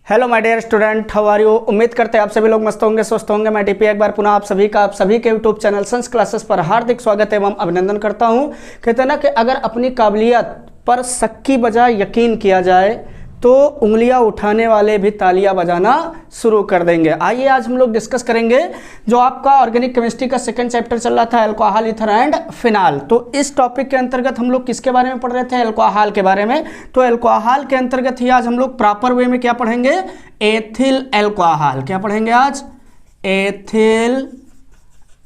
Hello my dear student, how are you. उम्मीद करते हैं आप सभी लोग मस्त होंगे, स्वस्थ होंगे। मैं टीपी एक बार पुनः आप सभी के यूट्यूब चैनल संस क्लासेस पर हार्दिक स्वागत एवं अभिनंदन करता हूं। कहते हैं ना कि अगर अपनी काबिलियत पर शक की बजाय यकीन किया जाए तो उंगलियां उठाने वाले भी तालियां बजाना शुरू कर देंगे। आइए आज हम लोग डिस्कस करेंगे जो आपका ऑर्गेनिक केमिस्ट्री का सेकंड चैप्टर चल रहा था, अल्कोहल, ईथर एंड फिनाल। तो इस टॉपिक के अंतर्गत हम लोग किसके बारे में पढ़ रहे थे? अल्कोहल के बारे में। तो अल्कोहल के अंतर्गत ही आज हम लोग प्रॉपर वे में क्या पढ़ेंगे? Ethyl alcohol. क्या पढ़ेंगे आज? Ethyl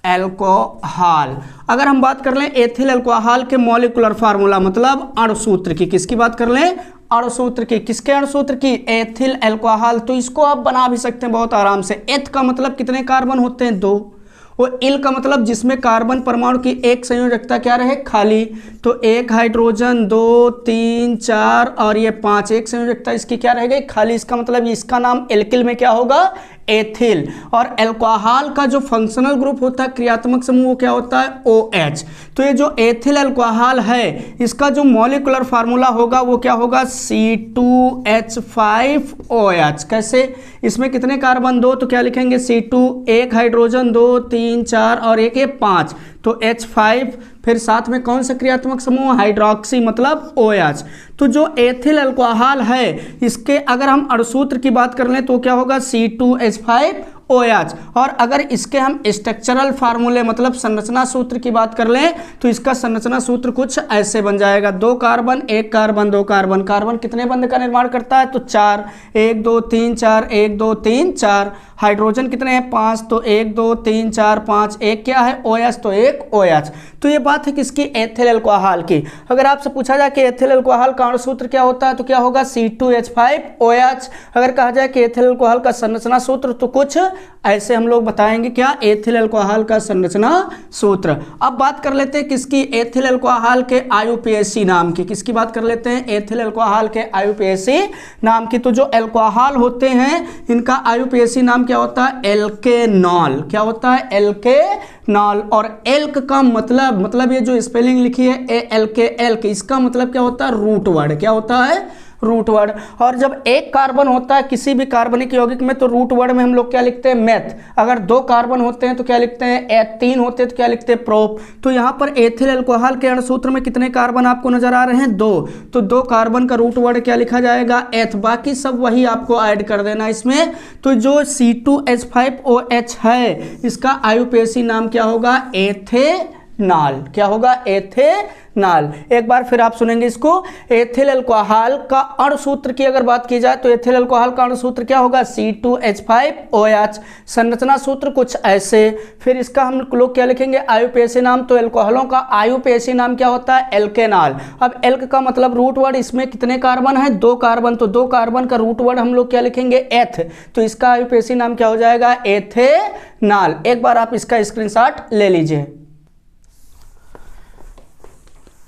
alcohol. अगर हम बात कर लें एथिल अल्कोहल के मॉलिक्यूलर फार्मूला, मतलब अणुसूत्र की, किसकी बात कर लें? अणुसूत्र की। किसके अणुसूत्र की? Ethyl alcohol. तो इसको आप बना भी सकते हैं बहुत आराम से। एथ का मतलब कितने कार्बन होते हैं? 2। और इल का मतलब जिसमें कार्बन परमाणु की एक संयोजकता क्या रहे? खाली। तो एक हाइड्रोजन, 2, 3, 4 और ये 5, एक संयोजकता इसकी क्या रह गई? खाली। इसका मतलब इसका नाम एल्किल में क्या होगा? एथिल। और अल्कोहल का जो फंक्शनल ग्रुप होता है, क्रियात्मक समूह, वो क्या होता है? OH। तो ये जो एथिल अल्कोहल है इसका जो मॉलिक्यूलर फार्मूला होगा वो क्या होगा? C2H5OH। कैसे? इसमें कितने कार्बन? 2, तो क्या लिखेंगे? C2, एक हाइड्रोजन, 2, 3, 4 और एक ये 5, तो H5। फिर साथ में कौन सा क्रियात्मक समूह? हाइड्रोक्सी, मतलब OH। तो जो एथिल अल्कोहल है इसके अगर हम अणुसूत्र की बात कर लें तो क्या होगा? C2H5OH। और अगर इसके हम स्ट्रक्चरल फार्मूले मतलब संरचना सूत्र की बात कर लें तो इसका संरचना सूत्र कुछ ऐसे बन जाएगा। 2 कार्बन, 1 कार्बन, 2 कार्बन। कार्बन कितने बंध का निर्माण करता है? तो 4। 1 2 3 4, 1 2 3 4। हाइड्रोजन कितने हैं? 5। तो 1 2 3 4 5। एक क्या है? OH, तो एक OH। तो ये बात है किसकी? एथिल अल्कोहल की। अगर आपसे पूछा जाए कि एथिल अल्कोहल का अणुसूत्र क्या होता है तो क्या होगा? C2H5OH। अगर कहा जाए कि एथिल अल्कोहल का संरचना सूत्र तो कुछ ऐसे हम लोग बताएंगे। क्या? एथिल अल्कोहल का संरचना सूत्र। अब बात कर लेते हैं किसकी? एथिल अल्कोहल के IUPAC नाम की। किसकी बात कर लेते हैं? एथिल अल्कोहल के IUPAC नाम की। तो जो अल्कोहल होते हैं इनका IUPAC नाम क्या होता है? एल्केनॉल। क्या होता है? एल्केनॉल। और एल्क का मतलब ये जो स्पेलिंग लिखी है ALK, इसका मतलब क्या होता है? Root word. क्या होता है? Root word. और जब एक कार्बन होता है किसी भी कार्बनिक यौगिक में तो रूट वर्ड में हम लोग क्या लिखते हैं? मेथ। अगर 2 कार्बन होते हैं तो क्या लिखते हैं? 3 होते हैं तो क्या लिखते हैं? प्रोप। तो यहाँ पर एथिल अल्कोहल के अणुसूत्र में कितने कार्बन आपको नजर आ रहे हैं? 2। तो 2 कार्बन का रूट वर्ड क्या लिखा जाएगा? एथ। बाकी सब वही आपको ऐड कर देना इसमें। तो जो C2H5OH है इसका IUPAC नाम क्या होगा? एथेनॉल। क्या होगा? एथेनॉल। एक बार फिर आप सुनेंगे इसको। एथिल अल्कोहल का अणुसूत्र की अगर बात की जाए तो एथिल अल्कोहल का अणुसूत्र क्या होगा? C2H5OH। संरचना सूत्र कुछ ऐसे। फिर इसका हम लोग क्या लिखेंगे? IUPAC नाम। तो अल्कोहलों का IUPAC नाम क्या होता है? एल्केनॉल। अब एल्क का मतलब रूट वर्ड, इसमें कितने कार्बन है? 2 कार्बन। तो 2 कार्बन का रूट वर्ड हम लोग क्या लिखेंगे? एथ। तो इसका IUPAC नाम क्या हो जाएगा? एथेनॉल। एक बार आप इसका स्क्रीनशॉट ले लीजिए।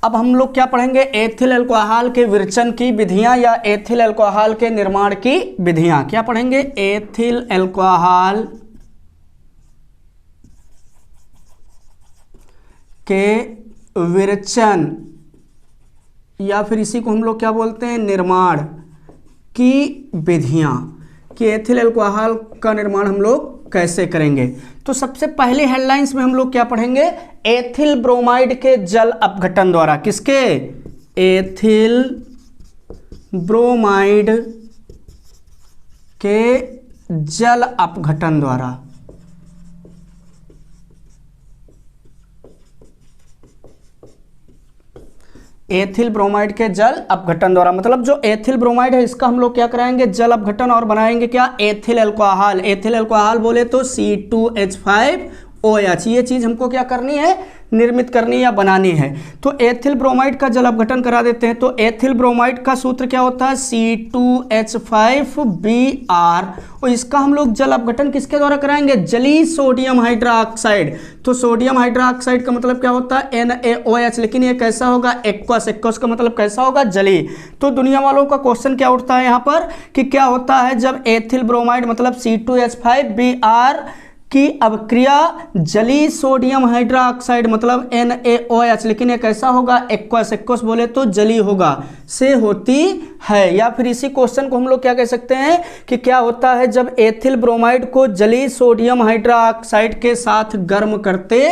अब हम लोग क्या पढ़ेंगे? एथिल अल्कोहल के विरचन की विधियां या एथिल अल्कोहल के निर्माण की विधियां। क्या पढ़ेंगे? एथिल अल्कोहल के विरचन या फिर इसी को हम लोग क्या बोलते हैं? निर्माण की विधियां। कि एथिल अल्कोहल का निर्माण हम लोग कैसे करेंगे। तो सबसे पहले हेडलाइंस में हम लोग क्या पढ़ेंगे? एथिल ब्रोमाइड के जल अपघटन द्वारा। किसके? एथिल ब्रोमाइड के जल अपघटन द्वारा। एथिल ब्रोमाइड के जल अपघटन द्वारा मतलब जो एथिल ब्रोमाइड है इसका हम लोग क्या कराएंगे? जल अपघटन और बनाएंगे क्या? Ethyl alcohol. एथिल अल्कोहल बोले तो C2H5OH। ये चीज हमको क्या करनी है? निर्मित करनी या बनानी है। तो एथिल ब्रोमाइड का जल अपघटन करा देते हैं। तो एथिल ब्रोमाइड का सूत्र क्या होता है? C2H5Br। और इसका हम लोग जल अपघटन किसके द्वारा कराएंगे? जलीय सोडियम हाइड्रोक्साइड। तो सोडियम हाइड्रोक्साइड का मतलब क्या होता है? NaOH। लेकिन ये कैसा होगा? एक्वस। एक्वस का मतलब कैसा होगा? जलीय। तो दुनिया वालों का क्वेश्चन क्या उठता है यहाँ पर कि क्या होता है जब एथिल ब्रोमाइड मतलब C2H5Br की अवक्रिया जलीय सोडियम हाइड्रोक्साइड मतलब NaOH, लेकिन ये कैसा होगा, एक्वस, एक्वस बोले तो जलीय होगा, से होती है। या फिर इसी क्वेश्चन को हम लोग क्या कह सकते हैं कि क्या होता है जब एथिल ब्रोमाइड को जलीय सोडियम हाइड्रोक्साइड के साथ गर्म करते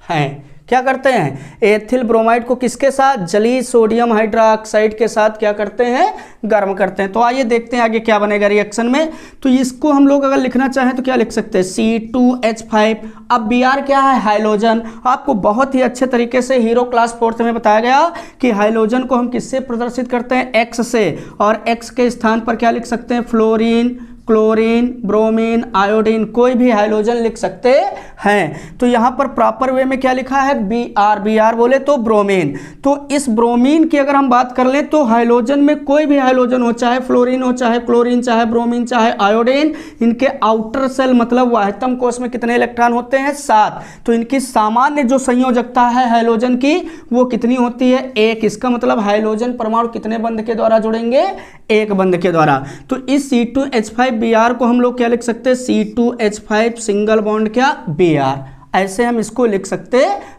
हैं। क्या करते हैं, एथिल ब्रोमाइड को किसके साथ, जलीय सोडियम हाइड्रोक्साइड के साथ क्या करते हैं, गर्म करते हैं। तो आइए देखते हैं आगे क्या बनेगा रिएक्शन में। तो इसको हम लोग अगर लिखना चाहें तो क्या लिख सकते हैं, C2H5। अब Br क्या है, हाइलोजन। आपको बहुत ही अच्छे तरीके से हीरो क्लास 4th में बताया गया कि हाइलोजन को हम किससे प्रदर्शित करते हैं, X से, और X के स्थान पर क्या लिख सकते हैं, फ्लोरीन, क्लोरीन, ब्रोमीन, आयोडीन, कोई भी हाइलोजन लिख सकते हैं। तो यहाँ पर प्रॉपर वे में क्या लिखा है, Br, Br बोले तो ब्रोमीन। तो इस ब्रोमीन की अगर हम बात कर लें तो हाइलोजन में कोई भी हाइलोजन हो, चाहे फ्लोरीन हो, चाहे क्लोरीन, चाहे ब्रोमीन, चाहे आयोडीन, इनके आउटर सेल मतलब वाह्यतम कोश में कितने इलेक्ट्रॉन होते हैं, 7। तो इनकी सामान्य जो संयोजकता है हाइलोजन की वो कितनी होती है, 1। इसका मतलब हाइलोजन परमाणु कितने बंध के द्वारा जुड़ेंगे, 1 बंध के द्वारा। तो इस C2H5Br को हम लोग क्या लिख सकते हैं, C2H5 सिंगल बॉन्ड क्या, Br, ऐसे हम इसको लिख सकते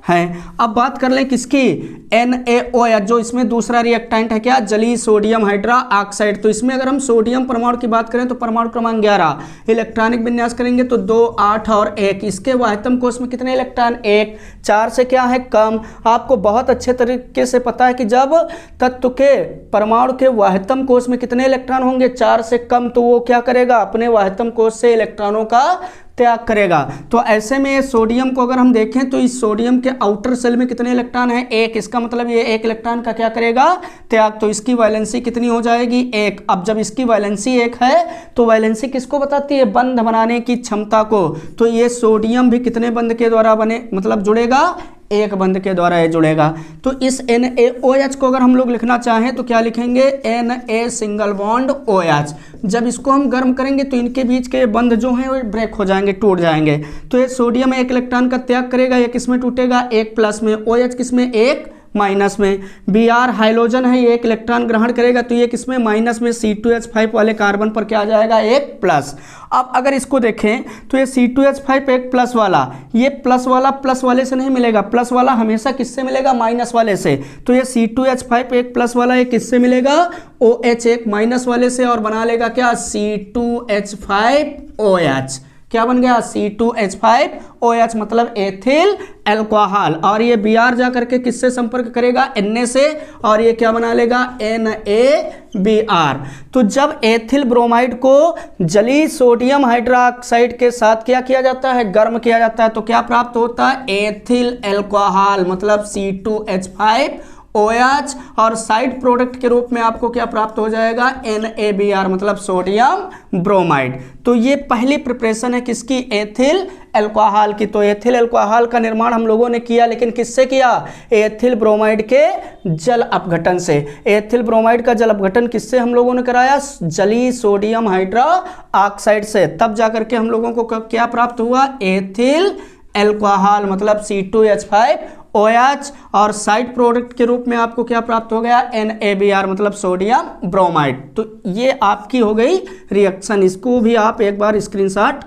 हैं। अब बात कर लें किसकी, NaOH, जो इसमें दूसरा रिएक्टेंट है क्या, जलीय सोडियम हाइड्रोक्साइड। तो इसमें अगर हम सोडियम परमाणु की बात करें तो परमाणु क्रमांक 11, इलेक्ट्रॉनिक विन्यास करेंगे तो 2, 8 और 1। इसके वाह्यतम कोश में कितने इलेक्ट्रॉन, 1, 4 से क्या है कम। आपको बहुत अच्छे तरीके से पता है कि जब तत्व के परमाणु के वाह्यतम कोश में कितने इलेक्ट्रॉन होंगे, 4 से कम, तो वो क्या करेगा, अपने वाह्यतम कोश से इलेक्ट्रॉनों का त्याग करेगा। तो ऐसे में सोडियम को अगर हम देखें तो इस सोडियम के आउटर सेल में कितने इलेक्ट्रॉन हैं, 1। इसका मतलब ये 1 इलेक्ट्रॉन का क्या करेगा, त्याग। तो इसकी वैलेंसी कितनी हो जाएगी, 1। अब जब इसकी वैलेंसी 1 है तो वैलेंसी किसको बताती है, बंध बनाने की क्षमता को। तो ये सोडियम भी कितने बंध के द्वारा बने मतलब जुड़ेगा, 1 बंध के द्वारा ये जुड़ेगा। तो इस NaOH को अगर हम लोग लिखना चाहें तो क्या लिखेंगे, Na सिंगल बॉन्ड OH। जब इसको हम गर्म करेंगे तो इनके बीच के बंध जो हैं वो ब्रेक हो जाएंगे, टूट जाएंगे। तो ये सोडियम 1 इलेक्ट्रॉन का त्याग करेगा, ये किस में टूटेगा, 1 प्लस में, OH किस में, 1 माइनस में। Br हाइलोजन है, ये 1 इलेक्ट्रॉन ग्रहण करेगा, तो ये किसमें, माइनस में, C2H5 वाले कार्बन पर क्या आ जाएगा, 1 प्लस। अब अगर इसको देखें तो ये C2H5 1 प्लस वाला, ये प्लस वाला प्लस वाले से नहीं मिलेगा, प्लस वाला हमेशा किससे मिलेगा, माइनस वाले से। तो ये C2H5 1 प्लस वाला ये किससे मिलेगा, OH 1 माइनस वाले से, और बना लेगा क्या, C2H5OH। क्या बन गया, C2H5OH मतलब एथिल एल्कोहल। और ये Br जा करके किससे संपर्क करेगा, Na से, और ये क्या बना लेगा, NaBr। तो जब एथिल ब्रोमाइड को जलीय सोडियम हाइड्रोक्साइड के साथ क्या किया जाता है, गर्म किया जाता है, तो क्या प्राप्त होता है, एथिल एल्कोहल मतलब C2H5OH, और साइड प्रोडक्ट के रूप में आपको क्या प्राप्त हो जाएगा, NaBr मतलब सोडियम ब्रोमाइड। तो ये पहली प्रिपरेशन है किसकी, एथिल एल्कोहल की। तो एथिल एल्कोहल का निर्माण हम लोगों ने किया, लेकिन किससे किया, एथिल ब्रोमाइड के जल अपघटन से। एथिल ब्रोमाइड का जल अपघटन किससे हम लोगों ने कराया, जलीय सोडियम हाइड्रोक्साइड से। तब जाकर के हम लोगों को क्या प्राप्त हुआ, एथिल एल्कोहल मतलब C2H5OH, और साइड प्रोडक्ट के रूप में आपको क्या प्राप्त हो गया, NaBr मतलब सोडियम ब्रोमाइड। तो ये आपकी हो गई रिएक्शन, इसको भी आप एक बार स्क्रीनशॉट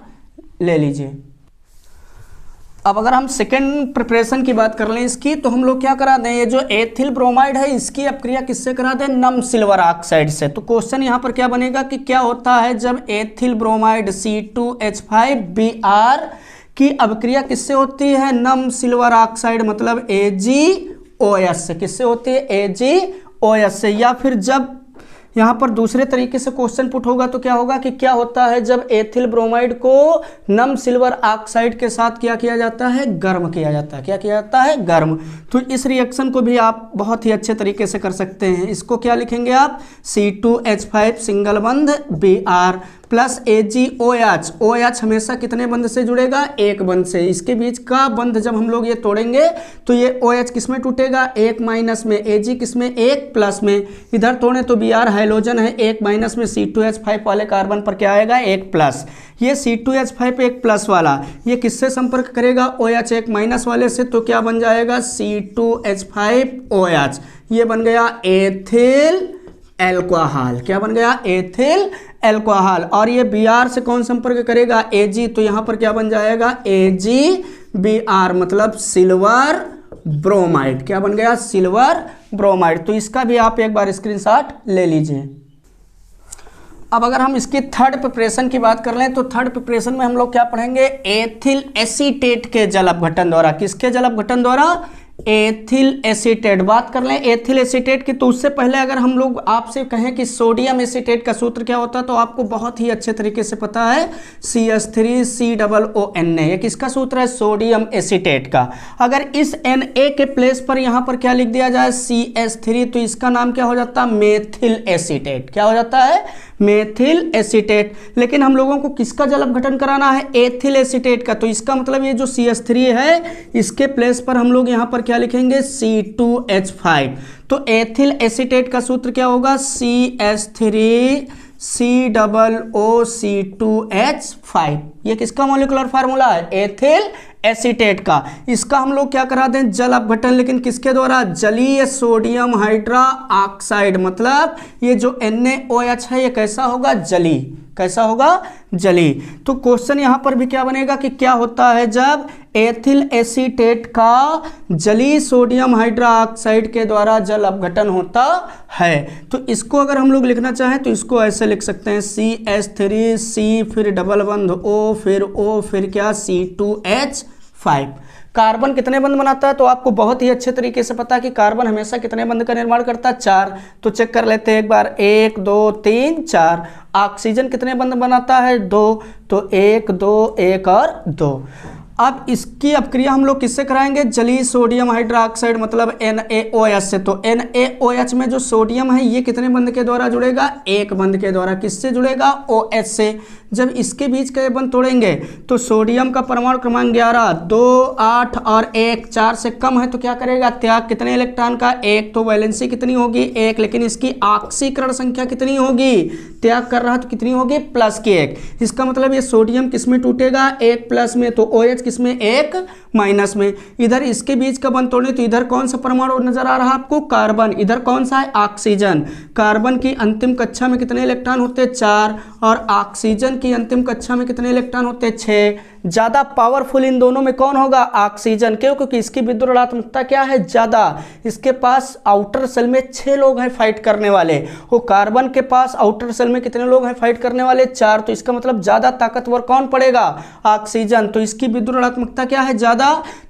ले लीजिए। अब अगर हम सेकेंड प्रिपरेशन की बात कर लें इसकी, तो हम लोग क्या करा दें, ये जो एथिल ब्रोमाइड है इसकी अपक्रिया किससे करा दें, नम सिल्वर ऑक्साइड से। तो क्वेश्चन यहाँ पर क्या बनेगा कि क्या होता है जब एथिल ब्रोमाइड C2H5Br की अभिक्रिया किससे होती है, नम सिल्वर ऑक्साइड मतलब AgOH से। किससे होती है, AgOH से। या फिर जब यहाँ पर दूसरे तरीके से क्वेश्चन पुट होगा तो क्या होगा कि क्या होता है जब एथिल ब्रोमाइड को नम सिल्वर ऑक्साइड के साथ क्या किया जाता है, गर्म किया जाता है। क्या किया जाता है, गर्म। तो इस रिएक्शन को भी आप बहुत ही अच्छे तरीके से कर सकते हैं। इसको क्या लिखेंगे आप, C2H5 सिंगल बंध Br प्लस AgOH। OH हमेशा कितने बंध से जुड़ेगा, 1 बंध से। इसके बीच का बंध जब हम लोग ये तोड़ेंगे तो ये OH किस में टूटेगा, 1 माइनस में, Ag किस में, 1 प्लस में। इधर तोड़े तो Br हाइलोजन है, 1 माइनस में, C2H5 वाले कार्बन पर क्या आएगा, 1 प्लस। ये C2H5 1 प्लस वाला ये किससे संपर्क करेगा, OH 1 माइनस वाले से। तो क्या बन जाएगा, C2H5OH। ये बन गया एथिल एल्कोहल। क्या बन गया? Ethyl alcohol. और ये Br से कौन संपर्क करेगा? Ag। तो यहां पर क्या बन जाएगा? AgBr मतलब सिल्वर ब्रोमाइड। क्या बन गया? Silver bromide. तो इसका भी आप एक बार स्क्रीनशॉट ले लीजिए। अब अगर हम इसकी थर्ड प्रिपरेशन की बात कर लें तो थर्ड प्रिपरेशन में हम लोग क्या पढ़ेंगे? एथिल एसीटेट के जल अपघटन द्वारा। किसके जल अपघटन द्वारा? Ethyl acetate. बात कर लें एथिल एसीटेट की, तो उससे पहले अगर हम लोग आपसे कहें कि सोडियम एसीटेट का सूत्र क्या होता है तो आपको बहुत ही अच्छे तरीके से पता है, CH3COONA। ये किसका सूत्र है? सोडियम एसीटेट का। अगर इस Na के प्लेस पर यहां पर क्या लिख दिया जाए? CH3, तो इसका नाम क्या हो जाता है? Methyl acetate. क्या हो जाता है? Methyl acetate. लेकिन हम लोगों को किसका जल अपघटन कराना है? एथिल एसीटेट का। तो इसका मतलब ये जो CH3 है इसके प्लेस पर हम लोग यहां पर क्या लिखेंगे? C2H5। तो एथिल एसीटेट का सूत्र क्या होगा? CH3COOC2H5। ये किसका मॉलिक्यूलर फार्मूला है? एथिल एसीटेट का। इसका हम लोग क्या करा दें? जल अपघटन। लेकिन किसके द्वारा? जलीय सोडियम हाइड्रा ऑक्साइड। मतलब ये जो NaOH है ये कैसा होगा? जली। कैसा होगा? जली। तो क्वेश्चन यहां पर भी क्या बनेगा कि क्या होता है जब एथिल एसीटेट का जलीय सोडियम हाइड्रा ऑक्साइड के द्वारा जल अपघटन होता है। तो इसको अगर हम लोग लिखना चाहें तो इसको ऐसे लिख सकते हैं, CH3C फिर डबल बंध O फिर O फिर क्या? C2H5। कार्बन कितने बंध बनाता है? तो आपको बहुत ही अच्छे तरीके से पता है कि कार्बन हमेशा कितने बंध का निर्माण करता है? 4। तो चेक कर लेते हैं एक बार, 1 2 3 4। ऑक्सीजन कितने बंध बनाता है? 2। तो 1 2 1 और 2। अब इसकी अपक्रिया हम लोग किससे कराएंगे? जलीय सोडियम हाइड्रोक्साइड मतलब NaOH से। तो NaOH में जो सोडियम है ये कितने बंध के द्वारा जुड़ेगा? 1 बंध के द्वारा। किससे जुड़ेगा? OH से। जब इसके बीच का ये बंध तोड़ेंगे तो सोडियम का परमाणु क्रमांक 11, 2 8 और 1 4 से कम है तो क्या करेगा? त्याग। कितने इलेक्ट्रॉन का? 1। तो वैलेंसी कितनी होगी? 1। लेकिन इसकी ऑक्सीकरण संख्या कितनी होगी? त्याग कर रहा तो कितनी होगी? प्लस की 1। इसका मतलब ये सोडियम किस में टूटेगा? 1 प्लस में। तो OH किसमें? 1 माइनस में। इधर इसके बीच का बंध तोड़ने तो इधर कौन सा परमाणु नजर आ रहा है आपको? कार्बन। इधर कौन सा है? ऑक्सीजन। कार्बन की अंतिम कक्षा में कितने इलेक्ट्रॉन होते हैं? 4। और ऑक्सीजन की अंतिम कक्षा में कितने इलेक्ट्रॉन होते हैं? 6। ज्यादा पावरफुल इन दोनों में कौन होगा? ऑक्सीजन। क्यों? क्योंकि इसकी विद्युत ऋणात्मकता क्या है? ज्यादा। इसके पास आउटर सेल में 6 लोग हैं फाइट करने वाले। वो कार्बन के पास आउटर सेल में कितने लोग हैं फाइट करने वाले? 4। तो इसका मतलब ज्यादा ताकतवर कौन पड़ेगा? ऑक्सीजन। तो इसकी विद्युत ऋणात्मकता क्या है? ज्यादा।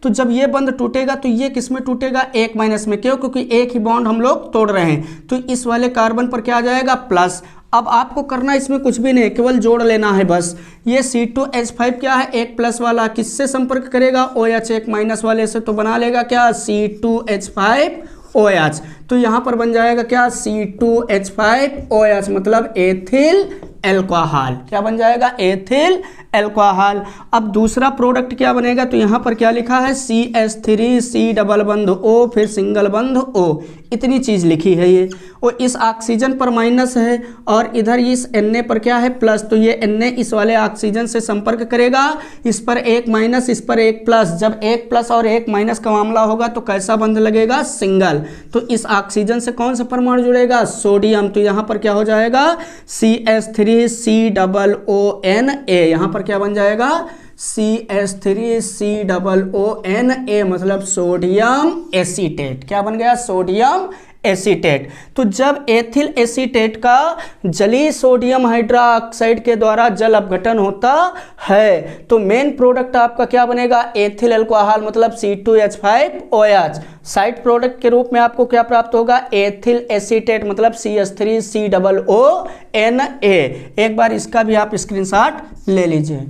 तो जब ये बंध टूटेगा तो ये किस में टूटेगा? 1 माइनस में। क्यों? क्योंकि एक ही बॉन्ड हम लोग तोड़ रहे हैं। तो इस वाले कार्बन पर क्या आ जाएगा? प्लस। अब आपको करना इसमें कुछ भी नहीं, केवल जोड़ लेना है बस। ये C2H5 क्या है? 1 प्लस वाला किससे संपर्क करेगा? OH। 1 माइनस वाले से तो बना लेगा क्या? C2H5OH। तो यहां पर बन जाएगा क्या? C2H5OH मतलब एथिल एल्कोहल। क्या बन जाएगा? Ethyl alcohol. अब दूसरा प्रोडक्ट क्या बनेगा? तो यहां पर क्या लिखा है? CH3C डबल बंध O फिर सिंगल बंध O। इतनी चीज लिखी है ये। और इस ऑक्सीजन पर माइनस है और इधर इस Na पर क्या है? प्लस। तो ये Na इस वाले ऑक्सीजन से संपर्क करेगा। इस पर 1 माइनस, इस पर 1 प्लस। जब 1 प्लस और 1 माइनस का मामला होगा तो कैसा बंध लगेगा? सिंगल। तो इस ऑक्सीजन से कौन सा परमाणु जुड़ेगा? सोडियम। तो यहां पर क्या हो जाएगा? CH3COONA। यहां पर क्या बन जाएगा? CH3COONA मतलब सोडियम एसीटेट। क्या बन गया? Sodium acetate. तो जब एथिल एसीटेट का जलीय सोडियम हाइड्रोक्साइड के द्वारा जल अपघटन होता है तो मेन प्रोडक्ट आपका क्या बनेगा? एथिल एल्कोहल मतलब C2H5OH। साइड प्रोडक्ट के रूप में आपको क्या प्राप्त होगा? एथिल एसीटेट मतलब CH3COONA। एक बार इसका भी आप स्क्रीनशॉट ले लीजिए।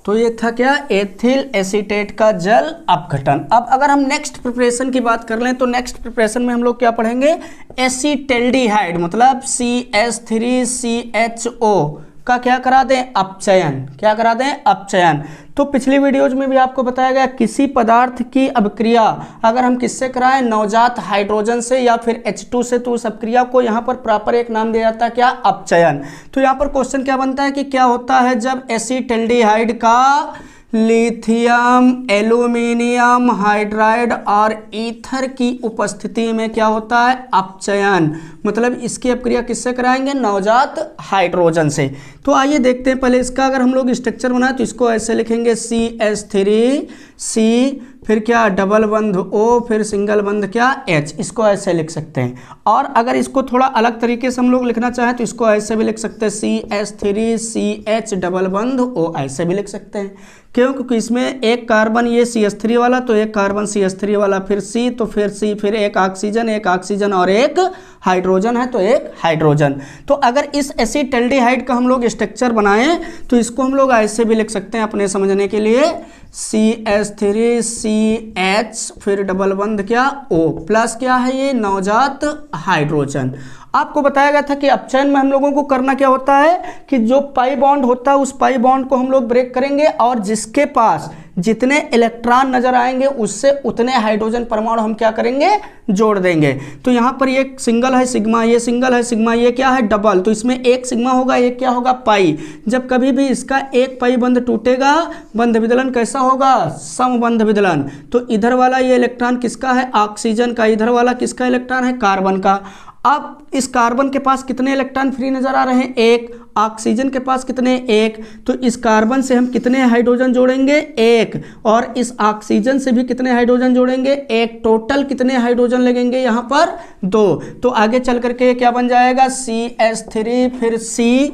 तो ये था क्या? एथिल एसीटेट का जल अपघटन। अब अगर हम नेक्स्ट प्रिपरेशन की बात कर लें तो नेक्स्ट प्रिपरेशन में हम लोग क्या पढ़ेंगे? एसीटेल्डिहाइड मतलब CH3CHO का क्या करा दें? अपचयन। क्या करा दें? अपचयन। तो पिछली वीडियोज में भी आपको बताया गया किसी पदार्थ की अभिक्रिया अगर हम किससे कराएं? नवजात हाइड्रोजन से या फिर H2 से, तो उस अभिक्रिया को यहाँ पर प्रॉपर एक नाम दिया जाता है क्या? अपचयन। तो यहाँ पर क्वेश्चन क्या बनता है कि क्या होता है जब एसीटेल्डिहाइड का लिथियम एल्यूमिनियम हाइड्राइड और ईथर की उपस्थिति में क्या होता है, अपचयन। मतलब इसकी अपक्रिया किससे कराएंगे, नवजात हाइड्रोजन से। तो आइए देखते हैं पहले इसका अगर हम लोग स्ट्रक्चर बनाए तो इसको ऐसे लिखेंगे CH3C, फिर क्या डबल बंध O, फिर सिंगल बंध क्या H, इसको ऐसे लिख सकते हैं। और अगर इसको थोड़ा अलग तरीके से हम लोग लिखना चाहें तो इसको ऐसे भी लिख सकते हैं CH3CH डबल बंध O, ऐसे भी लिख सकते हैं। क्यों, क्योंकि इसमें एक कार्बन ये CH3 वाला, तो एक कार्बन CH3 वाला, फिर C, तो फिर C, फिर एक ऑक्सीजन और एक हाइड्रोजन है, तो एक हाइड्रोजन। तो अगर इस एसिटाल्डिहाइड का हम लोग स्ट्रक्चर बनाएं तो इसको हम लोग ऐसे भी लिख सकते हैं अपने समझने के लिए, CH3CH फिर डबल बंध क्या O प्लस क्या है ये नवजात हाइड्रोजन। आपको बताया गया था कि अपचयन में हम लोगों को करना क्या होता है कि जो पाई बॉन्ड होता है उस पाई बॉन्ड को हम लोग ब्रेक करेंगे और जिसके पास जितने इलेक्ट्रॉन नजर आएंगे उससे उतने हाइड्रोजन परमाणु हम क्या करेंगे, जोड़ देंगे। तो यहाँ पर ये सिंगल है सिग्मा, ये सिंगल है सिग्मा, ये क्या है डबल, तो इसमें एक सिग्मा होगा, एक क्या होगा पाई। जब कभी भी इसका एक पाई बंध टूटेगा, बंध विदलन कैसा होगा, समबंध विदलन। तो इधर वाला ये इलेक्ट्रॉन किसका है, ऑक्सीजन का, इधर वाला किसका इलेक्ट्रॉन है, कार्बन का। अब इस कार्बन के पास कितने इलेक्ट्रॉन फ्री नजर आ रहे हैं, एक। ऑक्सीजन के पास कितने, एक। तो इस कार्बन से हम कितने हाइड्रोजन जोड़ेंगे, एक। और इस ऑक्सीजन से भी कितने हाइड्रोजन जोड़ेंगे, एक। टोटल कितने हाइड्रोजन लगेंगे यहाँ पर, 2। तो आगे चल करके क्या बन जाएगा, CH3 फिर C,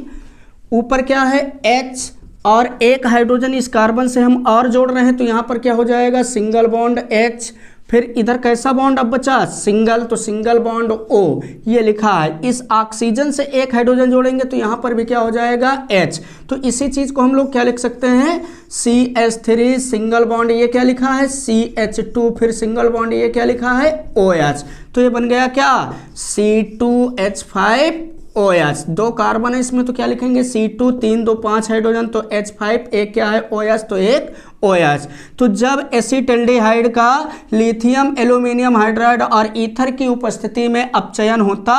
ऊपर क्या है H, और एक हाइड्रोजन इस कार्बन से हम और जोड़ रहे हैं, तो यहाँ पर क्या हो जाएगा, सिंगल बॉन्ड H। फिर इधर कैसा बॉन्ड अब बचा, सिंगल, तो सिंगल बॉन्ड O, ये लिखा है। इस ऑक्सीजन से एक हाइड्रोजन जोड़ेंगे तो यहाँ पर भी क्या हो जाएगा, H। तो इसी चीज को हम लोग क्या लिख सकते हैं, CH3 सिंगल बॉन्ड, ये क्या लिखा है CH2, फिर सिंगल बॉन्ड, ये क्या लिखा है OH। तो ये बन गया क्या, C2H5OH। 2 कार्बन है इसमें, तो क्या लिखेंगे C2, 3 2 5 हाइड्रोजन, तो H5, एक क्या है OH, तो एक OH। तो जब एसिटाल्डिहाइड का लिथियम एल्यूमिनियम हाइड्राइड और ईथर की उपस्थिति में अपचयन होता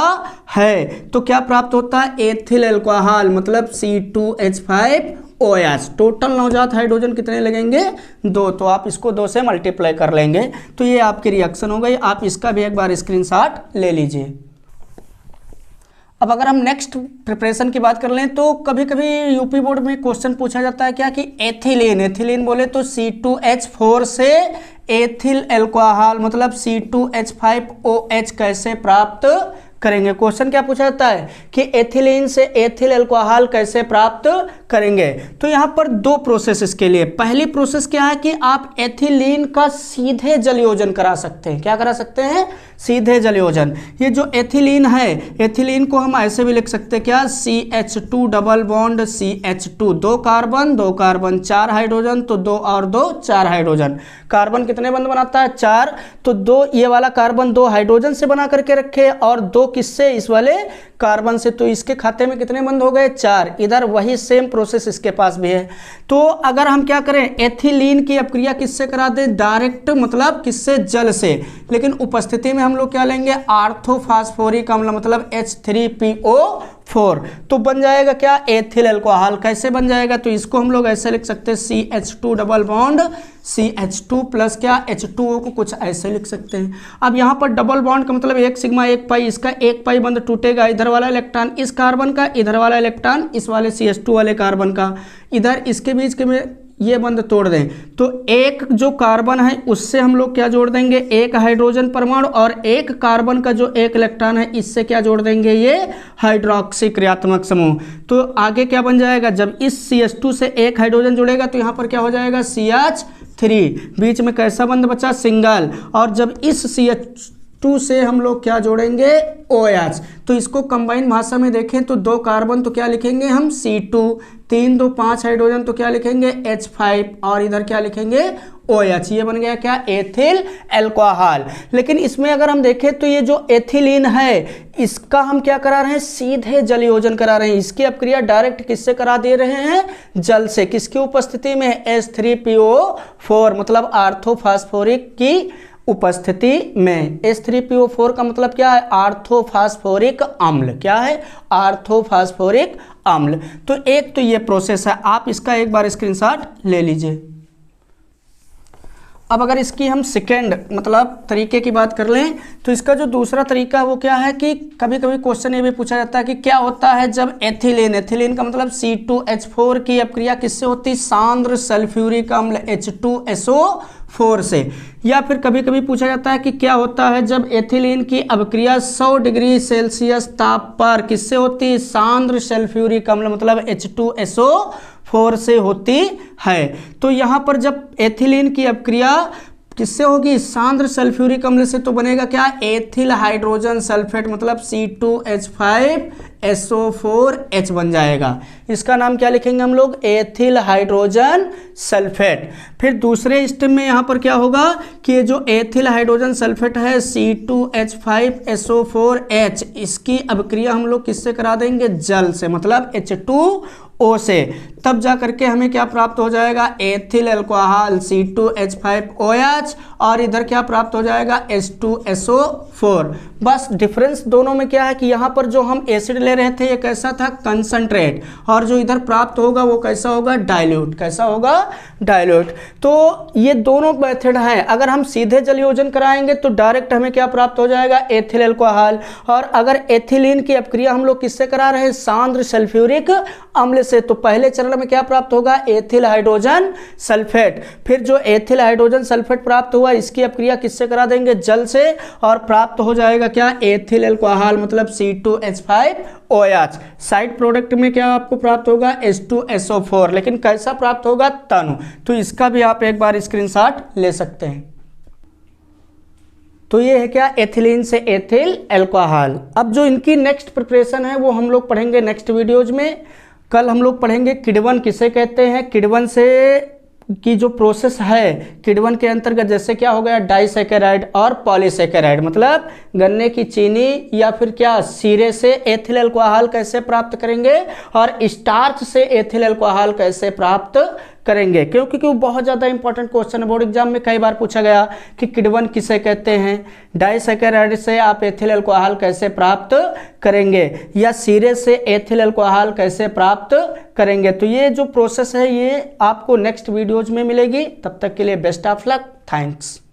है तो क्या प्राप्त होता है, एथिल अल्कोहल, मतलब C2H5OH। टोटल नवजात हाइड्रोजन कितने लगेंगे, 2। तो आप इसको 2 से मल्टीप्लाई कर लेंगे, तो ये आपकी रिएक्शन हो गई। आप इसका भी एक बार स्क्रीनशॉट ले लीजिए। अब अगर हम नेक्स्ट प्रिपरेशन की बात कर लें तो कभी कभी यूपी बोर्ड में क्वेश्चन पूछा जाता है क्या कि एथिलीन, एथिलीन बोले तो C2H4 से एथिल अल्कोहल मतलब C2H5OH कैसे प्राप्त करेंगे। क्वेश्चन क्या पूछा जाता है कि एथिलीन से एथिल अल्कोहल कैसे प्राप्त करेंगे। तो यहाँ पर 2 प्रोसेस इसके लिए। पहली प्रोसेस क्या है कि आप एथिलीन का सीधे जलयोजन करा सकते हैं। क्या करा सकते हैं, सीधे जलयोजन। ये जो एथिलीन है, एथिलीन को हम ऐसे भी लिख सकते हैं क्या, CH2 double bond CH2, 2 carbon 2 carbon 4 hydrogen, तो 2 और 2 4 हाइड्रोजन। कार्बन कितने बंध बनाता है, 4। तो 2 ये वाला कार्बन 2 हाइड्रोजन से बना करके रखे और 2 किससे, इस वाले कार्बन से। तो इसके खाते में कितने बंद हो गए, 4। इधर वही सेम प्रोसेस इसके पास भी है। तो अगर हम क्या करें, एथिलीन की अपक्रिया किससे करा दें, डायरेक्ट, मतलब किससे, जल से। लेकिन उपस्थिति में हम लोग क्या लेंगे, आर्थोफास्फोरिक अम्ल मतलब H3PO4। तो बन जाएगा क्या, एथिल अल्कोहल। कैसे बन जाएगा, तो इसको हम लोग ऐसे लिख सकते हैं CH2 double bond CH2 plus क्या H2O को कुछ ऐसे लिख सकते हैं। अब यहाँ पर डबल बॉन्ड का मतलब एक सिग्मा एक पाई, इसका एक पाई बंद टूटेगा, इधर वाला इलेक्ट्रॉन इस कार्बन का, इधर वाला इलेक्ट्रॉन इस वाले CH2 वाले कार्बन का, इधर इसके बीच के में ये बंद तोड़ दें तो एक जो कार्बन है उससे हम लोग क्या जोड़ देंगे, एक हाइड्रोजन परमाणु, और एक कार्बन का जो एक इलेक्ट्रॉन है इससे क्या जोड़ देंगे, ये हाइड्रोक्सी क्रियात्मक समूह। तो आगे क्या बन जाएगा, जब इस CH2 से एक हाइड्रोजन जुड़ेगा तो यहाँ पर क्या हो जाएगा CH3, बीच में कैसा बंद बचा, सिंगल। और जब इस CH2 से हम लोग क्या जोड़ेंगे, OH। तो इसको कंबाइन भाषा में देखें तो 2 कार्बन तो क्या लिखेंगे हम C2, 3 2 5 हाइड्रोजन तो क्या लिखेंगे H5, और इधर क्या लिखेंगे OH। ये बन गया क्या, एथिल अल्कोहल। लेकिन इसमें अगर हम देखें तो ये जो एथिलीन है इसका हम क्या करा रहे हैं, सीधे जलयोजन करा रहे हैं। इसकी अपक्रिया डायरेक्ट किससे करा दे रहे हैं, जल से। किसकी उपस्थिति में, H3PO4 मतलब आर्थोफास्फोरिक की उपस्थिति में। H3PO4 का मतलब क्या है, आर्थोफास्फोरिक अम्ल। क्या है, आर्थोफास्फोरिक अम्ल। तो एक तो ये प्रोसेस है, आप इसका एक बार स्क्रीनशॉट ले लीजिए। अब अगर इसकी हम सेकेंड मतलब तरीके की बात कर लें तो इसका जो दूसरा तरीका वो क्या है कि कभी कभी क्वेश्चन ये भी पूछा जाता है कि क्या होता है जब एथिलीन का मतलब C2H4 की अपक्रिया किससे होती है, सांद्र सल्फ्यूरिक अम्ल H2SO4 से। या फिर कभी कभी पूछा जाता है कि क्या होता है जब एथिलीन की अपक्रिया 100 डिग्री सेल्सियस ताप पर किससे होती है, सांद्र सल्फ्यूरिक अम्ल मतलब H2SO4 से होती है। तो यहाँ पर जब एथिलीन की अपक्रिया किससे होगी, सांद्र सल्फ्यूरिक अम्ल से, तो बनेगा क्या, एथिल हाइड्रोजन सल्फेट मतलब C2H5SO4H बन जाएगा। इसका नाम क्या लिखेंगे हम लोग, एथिल हाइड्रोजन सल्फेट। फिर दूसरे स्टेप में यहाँ पर क्या होगा कि ये जो एथिल हाइड्रोजन सल्फेट है C2H5SO4H, इसकी अपक्रिया हम लोग किससे करा देंगे, जल से मतलब H2O से। तब जा करके हमें क्या प्राप्त हो जाएगा, एथिल अल्कोहल C2H5OH और इधर क्या प्राप्त हो जाएगा H2SO4। बस डिफरेंस दोनों में क्या है कि यहाँ पर जो हम एसिड ले रहे थे ये कैसा था, कंसंट्रेट, और जो इधर प्राप्त होगा वो कैसा होगा, डाइल्यूट। कैसा होगा, डाइल्यूट। तो ये दोनों मेथड हैं। अगर हम सीधे जल योजन कराएंगे तो डायरेक्ट हमें क्या प्राप्त हो जाएगा, एथिल अल्कोहल। और अगर एथिलीन की अपक्रिया हम लोग किससे करा रहे हैं, सांद्र सल्फ्यूरिक अम्ल से, तो पहले चरण में क्या प्राप्त होगा, एथिल हाइड्रोजन सल्फेट। फिर जो एथिल हाइड्रोजन सल्फेट प्राप्त हुआ इसकी अपक्रिया किससे करा देंगे, जल से, और प्राप्त हो जाएगा क्या, एथिल अल्कोहल मतलब C2H5OH। साइड प्रोडक्ट में क्या आपको प्राप्त होगा, H2SO4, लेकिन कैसा प्राप्त होगा, तनु। तो इसका भी आप एक बार स्क्रीनशॉट ले सकते हैं। तो ये है क्या, एथिलीन से एथिल अल्कोहल। अब जो इनकी नेक्स्ट प्रिपरेशन है वो हम लोग पढ़ेंगे नेक्स्ट वीडियोज में। कल हम लोग पढ़ेंगे किण्वन किसे कहते हैं, किण्वन से की जो प्रोसेस है किण्वन के अंतर्गत, जैसे क्या हो गया, डाइसैकेराइड और पॉलीसैकेराइड, मतलब गन्ने की चीनी या फिर क्या, सीरे से एथिल अल्कोहल कैसे प्राप्त करेंगे और स्टार्च से एथिल अल्कोहल कैसे प्राप्त करेंगे। क्योंकि वो बहुत ज़्यादा इंपॉर्टेंट क्वेश्चन है, बोर्ड एग्जाम में कई बार पूछा गया कि किण्वन किसे कहते हैं, डाइसैकेराइड से आप एथिल अल्कोहल कैसे प्राप्त करेंगे, या सीरे से एथिल अल्कोहल कैसे प्राप्त करेंगे। तो ये जो प्रोसेस है ये आपको नेक्स्ट वीडियोज में मिलेगी। तब तक के लिए बेस्ट ऑफ लक, थैंक्स।